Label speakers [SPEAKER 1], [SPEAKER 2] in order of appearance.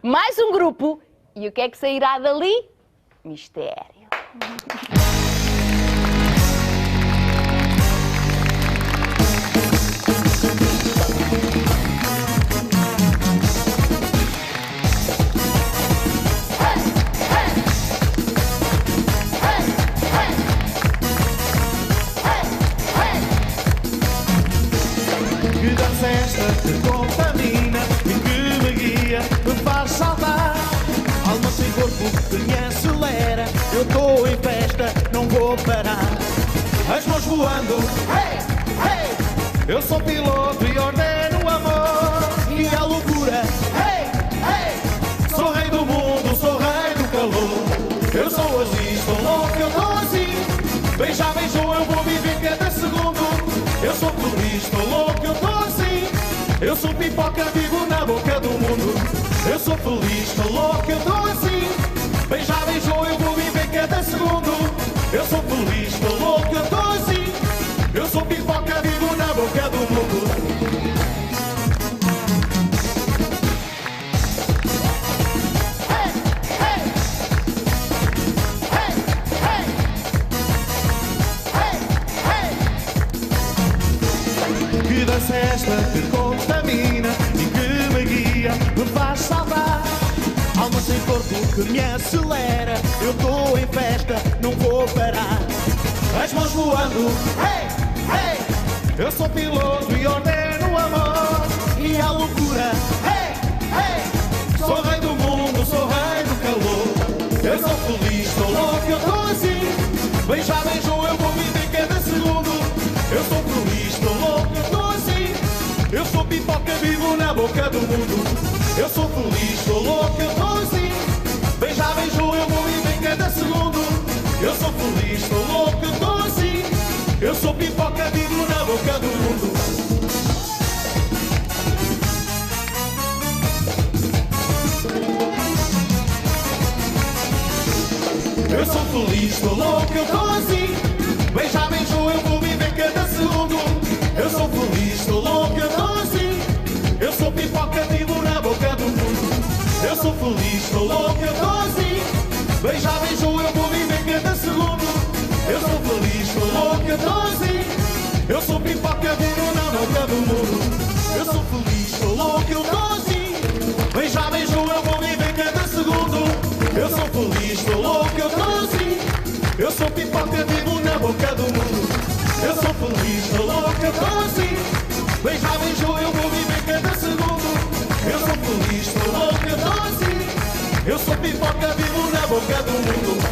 [SPEAKER 1] Mais um grupo. E o que é que sairá dali? Mistério.
[SPEAKER 2] Que dança é esta que contamina e que me guia, me faz saltar? Alma sem corpo que me acelera, eu estou em festa, não vou parar. As mãos voando, hey, hey. Eu sou piloto e ordeno amor e a loucura, hey, hey. Sou rei do mundo, sou rei do calor. Eu sou assim, estou louco, eu estou assim. Beija, beijou, eu vou viver cada segundo. Eu sou feliz, estou louco, eu estou assim. Eu sou pipoca, vivo na boca do mundo. Eu sou feliz, estou louco, eu estou assim. Beija, beijou, eu vou viver cada segundo. Eu sou feliz, estou louco, eu estou assim. Eu sou pipoca, vivo na boca do mundo. Que dança é esta que contamina e que me guia, me faz salvar? Alma sem corpo que me acelera, eu estou em festa, não vou parar. As mãos voando, hey, hey. Eu sou piloto e ordeno amor e a loucura, hey, hey. Sou rei do mundo, sou rei do calor. Eu sou feliz, estou louco, eu estou assim. Beija, beijou, eu vou viver cada segundo. Eu sou feliz, estou louco, eu estou assim. Eu sou pipoca, vivo na boca do mundo. Eu sou feliz, estou louco, eu estou assim. Beija, beijou, eu vou viver cada segundo. Eu sou feliz, estou louco, eu estou assim. Eu sou pipoca, vivo na boca do mundo. Eu sou feliz, estou louco, eu estou assim. Beija, beijou, eu vou viver cada segundo. Eu sou feliz, estou louco, eu estou assim. Eu sou pipoca, vivo na boca do mundo. Eu sou feliz, estou louco, eu estou assim. Beija, beijou, eu vou viver cada segundo. Eu sou feliz, estou louco, eu estou assim. Eu sou pipoca, vivo na boca do mundo. Eu sou feliz, estou louco, eu estou assim. Beija, beijou, eu vou viver cada segundo. Eu sou feliz, estou louco, eu estou assim. Eu sou pipoca, vivo na boca do mundo. Eu sou feliz, estou louco, eu estou assim. Beija, beijou, eu vou viver cada segundo. Eu sou feliz, estou louco, eu estou assim. Eu sou pipoca, vivo na boca do mundo.